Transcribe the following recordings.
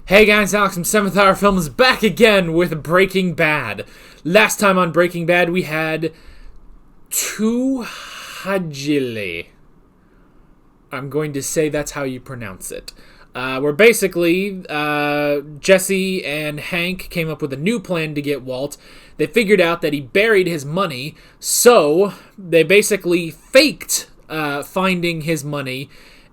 Hey guys, Alex from 7th Hour Films back again with Breaking Bad. Last time on Breaking Bad we had Tuhajili. I'm going to say that's how you pronounce it. Where basically Jesse and Hank came up with a new plan to get Walt. They figured out that he buried his money, so they basically faked finding his money,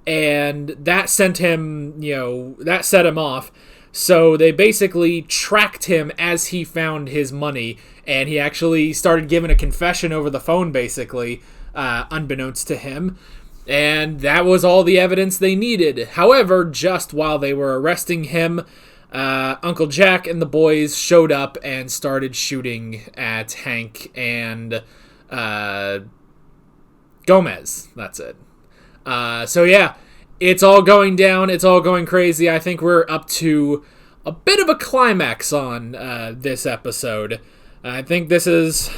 and that sent him, that set him off. So they basically tracked him as he found his money, and he actually started giving a confession over the phone, basically, unbeknownst to him. And that was all the evidence they needed. However, just while they were arresting him, Uncle Jack and the boys showed up and started shooting at Hank and Gomez. That's it. So yeah, it's all going down. It's all going crazy. I think we're up to a bit of a climax on this episode. I think this is...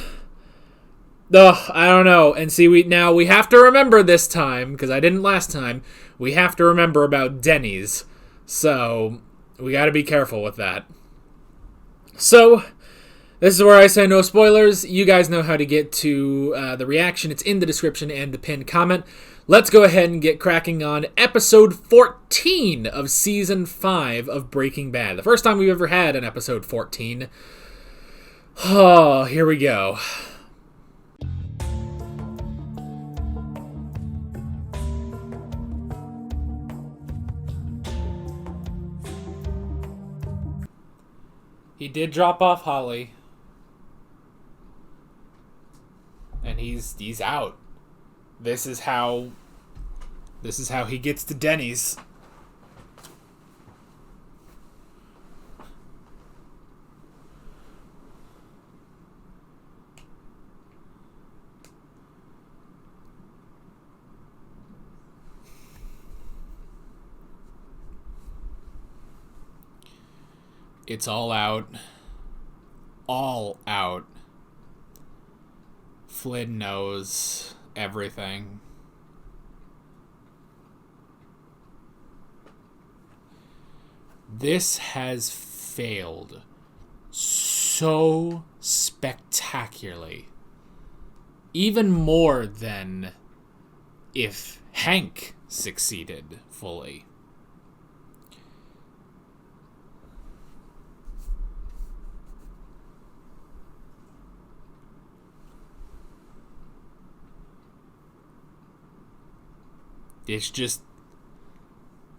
I don't know. And see, we have to remember this time, because I didn't last time, we have to remember about Denny's. So, we gotta be careful with that. So, this is where I say no spoilers. You guys know how to get to the reaction. It's in the description and the pinned comment. Let's go ahead and get cracking on episode 14 of season 5 of Breaking Bad. The first time we've ever had an episode 14. Oh, here we go. He did drop off Holly. And he's out. This is how he gets to Denny's. It's all out. All out. Flynn knows everything. This has failed so spectacularly. Even more than if Hank succeeded fully.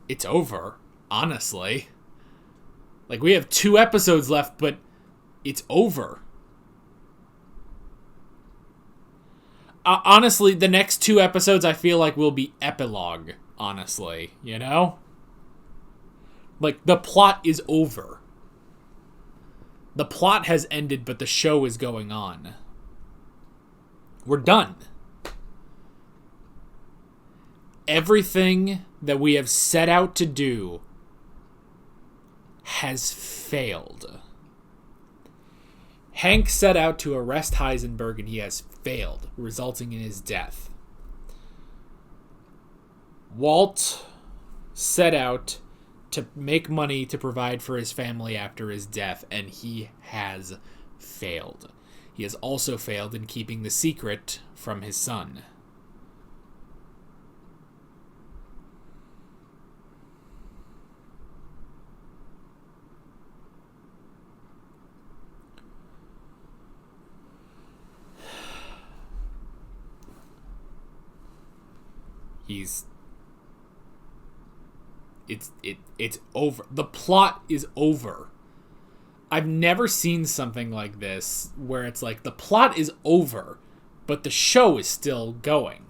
It's over, honestly. Like, we have 2 episodes left, but it's over. Honestly, the next 2 episodes I feel like will be epilogue, honestly, you know? Like, the plot is over. The plot has ended, but the show is going on. We're done. Everything that we have set out to do has failed. Hank set out to arrest Heisenberg and he has failed, resulting in his death. Walt set out to make money to provide for his family after his death, and he has failed. He has also failed in keeping the secret from his son. It's over. The plot is over. I've never seen something like this where it's like the plot is over, but the show is still going.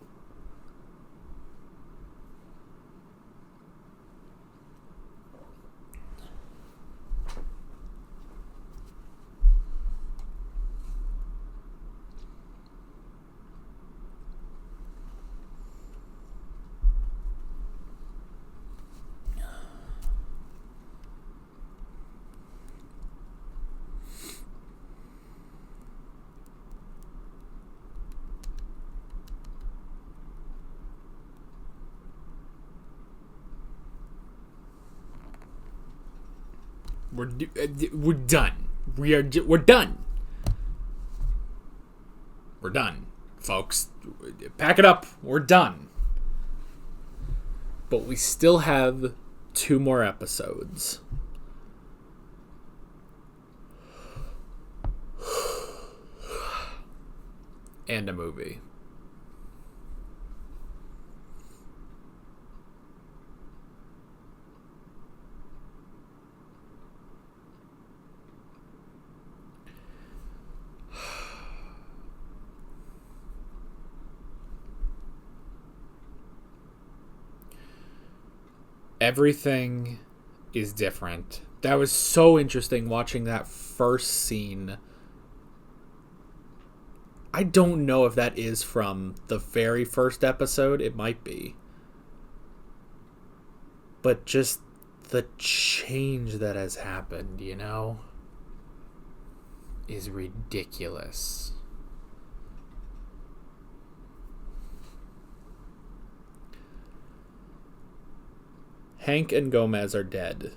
We're done. We're done. We're done, folks. Pack it up. We're done. But we still have 2 more episodes. And a movie. Everything is different. That was so interesting watching that first scene. I don't know if that is from the very first episode. It might be. But just the change that has happened, is ridiculous. Hank and Gomez are dead.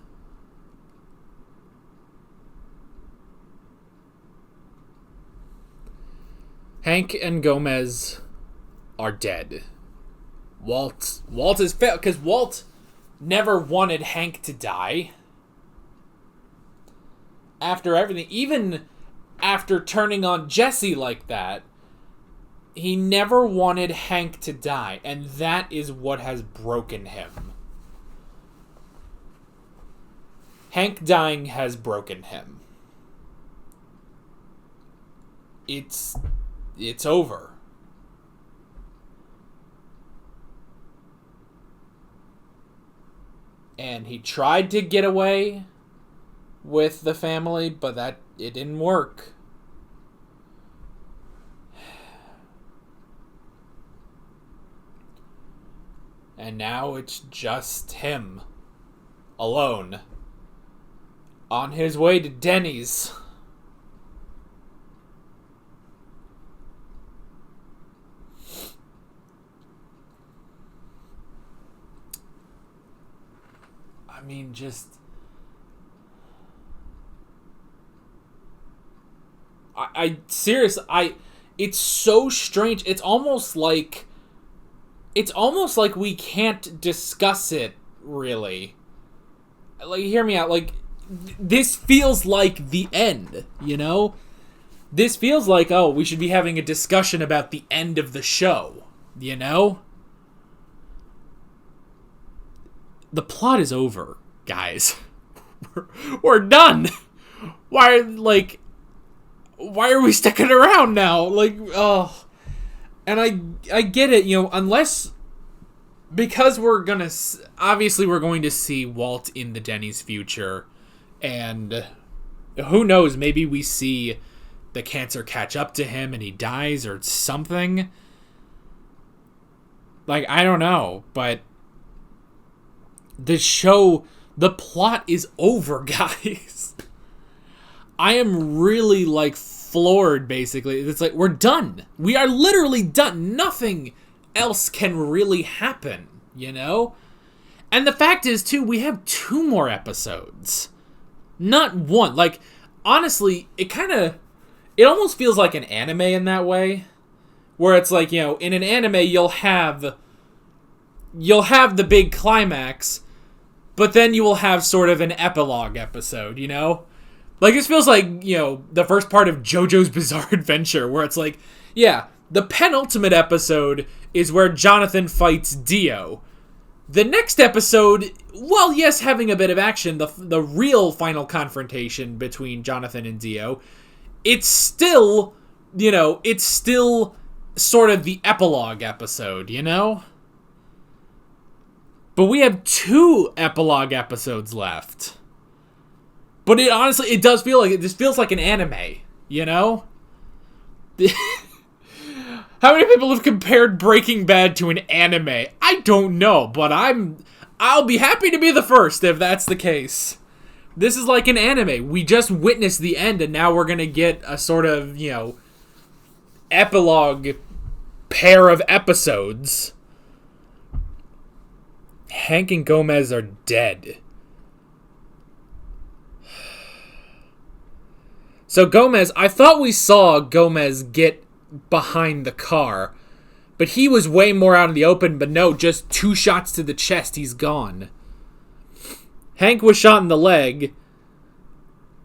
Hank and Gomez are dead. Walt is failed because Walt never wanted Hank to die. After everything, even after turning on Jesse like that, he never wanted Hank to die, and that is what has broken him. Hank dying has broken him. It's over. And he tried to get away with the family, but it didn't work. And now it's just him. Alone. On his way to Denny's. I mean, just... Seriously, it's so strange. It's almost like we can't discuss it, really. Like, hear me out, like... This feels like the end, This feels like, we should be having a discussion about the end of the show, The plot is over, guys. We're done. Why are we sticking around now? And I get it, unless... Because we're going to see Walt in the Denny's future... And who knows, maybe we see the cancer catch up to him and he dies or something. I don't know, but the plot is over, guys. I am really, floored, basically. It's we're done. We are literally done. Nothing else can really happen, And the fact is, too, we have 2 more episodes. Not one. Honestly, it almost feels like an anime in that way. Where it's in an anime, you'll have the big climax, but then you will have sort of an epilogue episode, This feels like, the first part of JoJo's Bizarre Adventure, where it's the penultimate episode is where Jonathan fights Dio. The next episode, well, yes, having a bit of action, the real final confrontation between Jonathan and Dio, it's still sort of the epilogue episode, But we have 2 epilogue episodes left. But it does feel like, this feels like an anime, How many people have compared Breaking Bad to an anime? I don't know, but I'll be happy to be the first if that's the case. This is like an anime. We just witnessed the end, and now we're going to get a sort of, epilogue pair of episodes. Hank and Gomez are dead. So Gomez, I thought we saw Gomez get behind the car, but he was way more out in the open, but no, just 2 shots to the chest, he's gone. Hank was shot in the leg.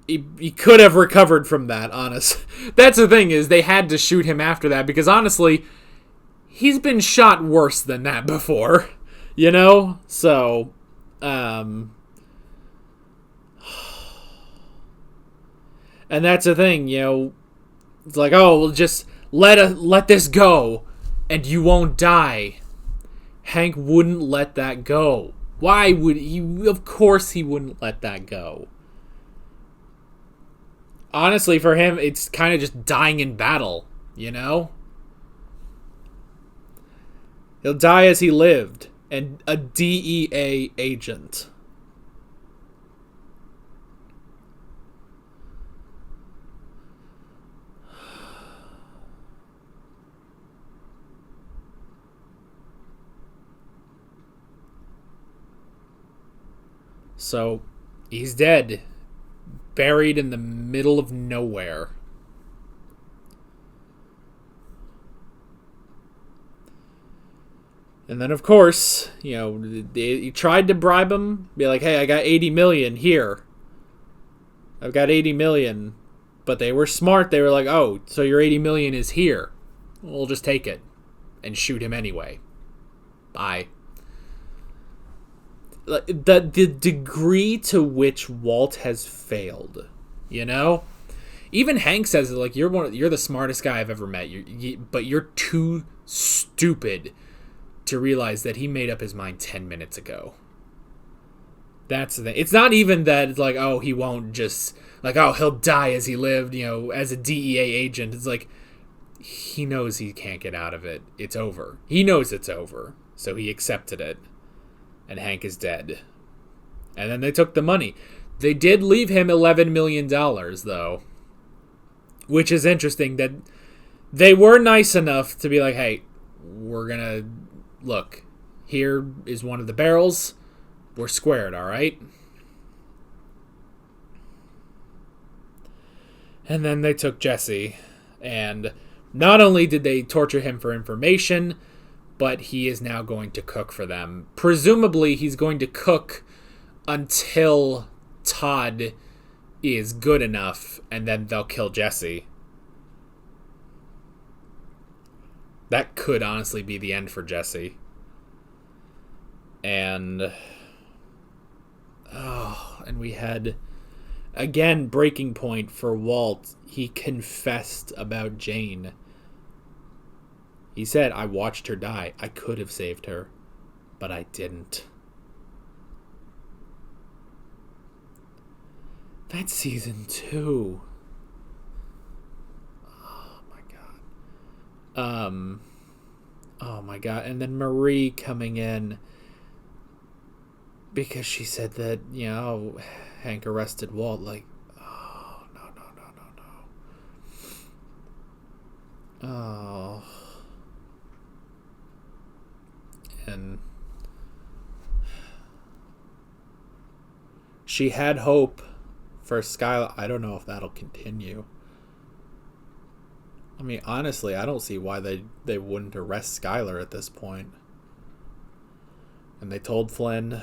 He could have recovered from that, honestly. That's the thing, is they had to shoot him after that, because honestly, he's been shot worse than that before. You know? So, and that's the thing, you know, it's like, oh, we'll just let this go, and you won't die. Hank wouldn't let that go. Why would he? Of course he wouldn't let that go. Honestly, for him, it's kind of just dying in battle, you know? He'll die as he lived, and a DEA agent. So, he's dead. Buried in the middle of nowhere. And then, of course, you know, he tried to bribe him. Be like, hey, I got 80 million here. I've got 80 million. But they were smart. They were like, oh, so your 80 million is here. We'll just take it. And shoot him anyway. Bye. The degree to which Walt has failed, you know, even Hank says it, like, you're the smartest guy I've ever met. But you're too stupid to realize that he made up his mind 10 minutes ago. That's the thing. It's not even that it's like, oh, he won't just, like, oh, he'll die as he lived, you know, as a DEA agent. It's like, he knows he can't get out of it. It's over. He knows it's over, so he accepted it. And Hank is dead. And then they took the money. They did leave him $11 million, though. Which is interesting that they were nice enough to be like, hey, we're going to... Look, here is one of the barrels. We're squared, all right? And then they took Jesse. And not only did they torture him for information, but he is now going to cook for them. Presumably, he's going to cook until Todd is good enough, and then they'll kill Jesse. That could honestly be the end for Jesse. And... oh, and we had... again, breaking point for Walt. He confessed about Jane. He said, I watched her die. I could have saved her, but I didn't. That's season 2. Oh my god. Oh my god. And then Marie coming in because she said that, you know, Hank arrested Walt. Like, oh, no. Oh. And she had hope for Skylar. I don't know if that'll continue. I mean, honestly, I don't see why they wouldn't arrest Skylar at this point. And they told Flynn.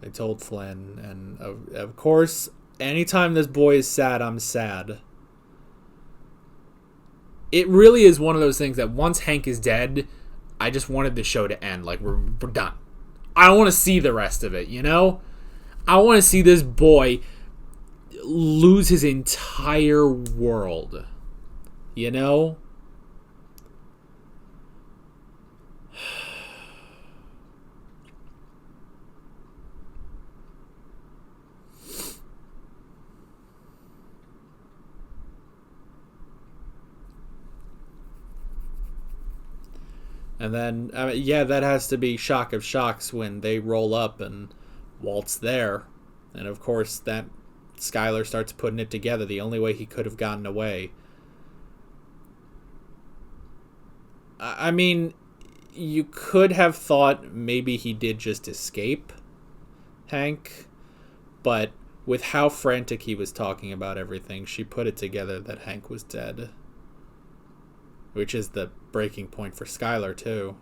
And of course, anytime this boy is sad, I'm sad. It really is one of those things that once Hank is dead, I just wanted the show to end. Like, we're done. I don't want to see the rest of it, you know? I want to see this boy lose his entire world. You know? And then, yeah, that has to be shock of shocks when they roll up and Walt's there. And of course, that Skylar starts putting it together the only way he could have gotten away. I mean, you could have thought maybe he did just escape Hank, but with how frantic he was talking about everything, she put it together that Hank was dead. Which is the breaking point for Skylar, too.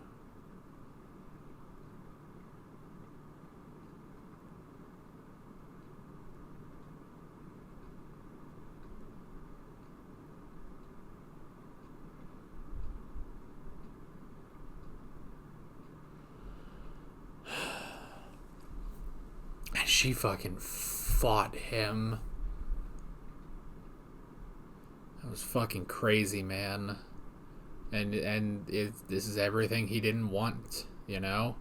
And she fucking fought him. That was fucking crazy, man. And this is everything he didn't want, you know?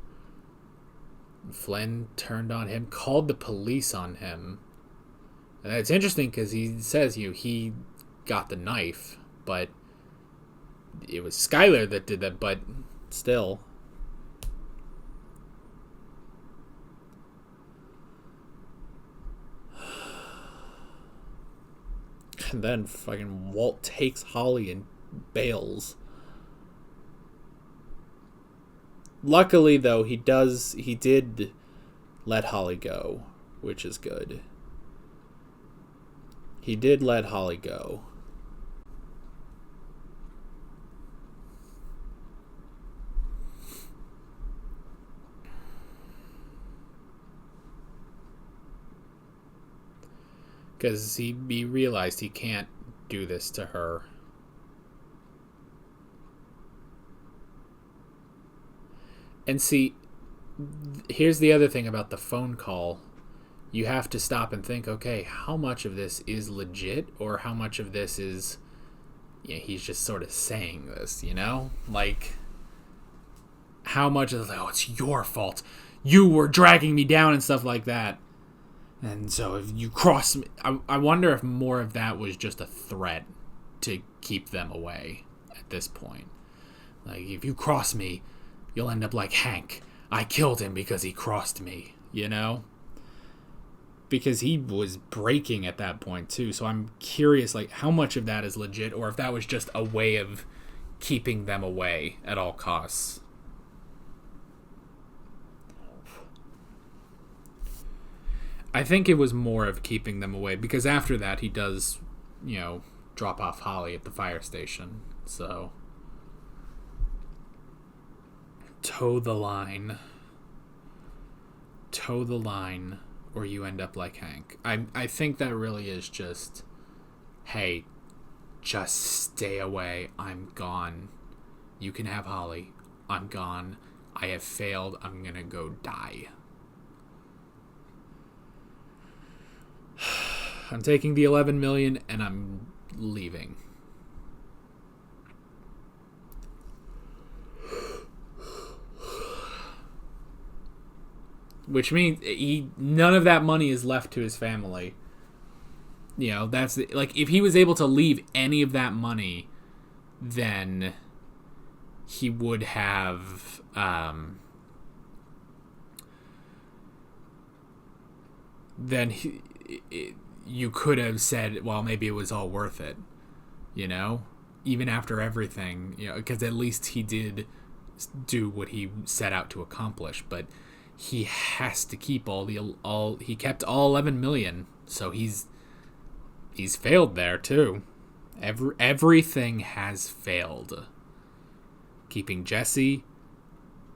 Flynn turned on him, called the police on him. And it's interesting because he says he got the knife, but it was Skylar that did that, but still. And then fucking Walt takes Holly and bails. Luckily, though, he did let Holly go, which is good. He did let Holly go. Because he realized he can't do this to her. And see, here's the other thing about the phone call. You have to stop and think, okay, how much of this is legit or how much of this is, he's just sort of saying this, you know? Like, how much is, it's your fault. You were dragging me down and stuff like that. And so if you cross me, I wonder if more of that was just a threat to keep them away at this point. Like, if you cross me, you'll end up like Hank. I killed him because he crossed me, you know? Because he was breaking at that point too. So I'm curious, like, how much of that is legit or if that was just a way of keeping them away at all costs. I think it was more of keeping them away because after that he does, drop off Holly at the fire station. So, toe the line. Toe the line or you end up like Hank. I think that really is just, hey, just stay away. I'm gone. You can have Holly. I'm gone. I have failed. I'm going to go die. I'm taking the 11 million and I'm leaving. Which means none of that money is left to his family. That's like if he was able to leave any of that money, then he would have you could have said, well, maybe it was all worth it, even after everything, because at least he did do what he set out to accomplish, but he has to keep he kept all 11 million, so he's failed there too. Everything has failed. Keeping Jesse,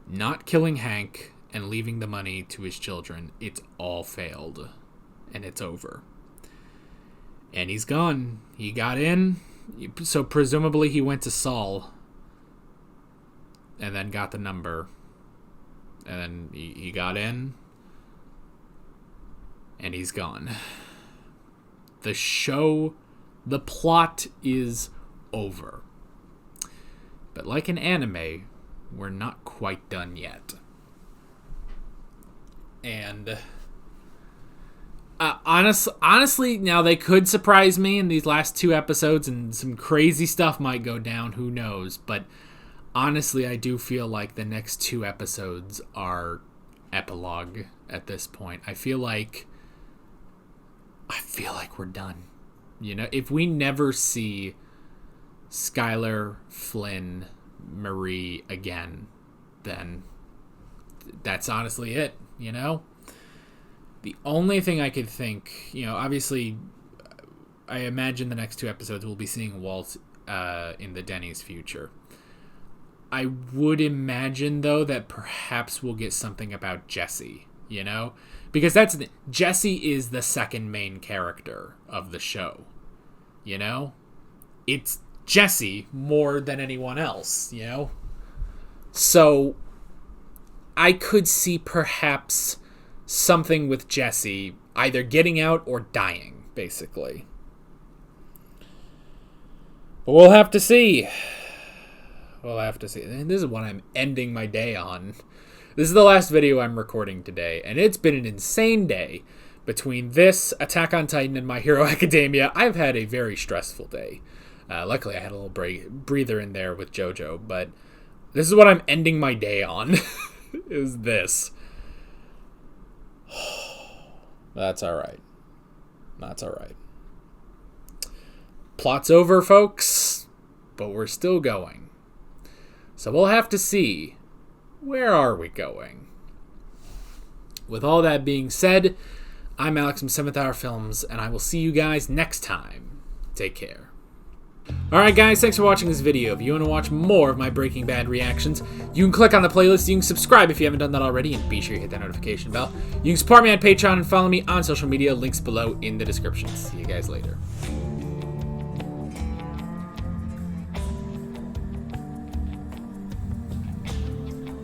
not killing Hank, and leaving the money to his children, it's all failed. And it's over. And he's gone. He got in. So presumably he went to Saul. And then got the number. And then he got in. And he's gone. The plot is over. But like an anime, we're not quite done yet. And honestly, now they could surprise me in these last 2 episodes and some crazy stuff might go down, who knows, but honestly, I do feel like the next 2 episodes are epilogue at this point. I feel like we're done. If we never see Skylar, Flynn, Marie again, then that's honestly it, The only thing I could think, obviously, I imagine the next 2 episodes we'll be seeing Walt in the Denny's future. I would imagine, though, that perhaps we'll get something about Jesse, Because Jesse is the second main character of the show, It's Jesse more than anyone else, So I could see perhaps something with Jesse either getting out or dying, basically. But we'll have to see. And this is what I'm ending my day on. This is the last video I'm recording today, and it's been an insane day. Between this, Attack on Titan, and My Hero Academia, I've had a very stressful day. Luckily, I had a little breather in there with JoJo, but this is what I'm ending my day on, is this. That's alright. Plot's over, folks, but we're still going. So we'll have to see, where are we going? With all that being said, I'm Alex from 7th Hour Films, and I will see you guys next time. Take care. Alright guys, thanks for watching this video. If you want to watch more of my Breaking Bad reactions, you can click on the playlist, you can subscribe if you haven't done that already, and be sure you hit that notification bell. You can support me on Patreon and follow me on social media, links below in the description. See you guys later.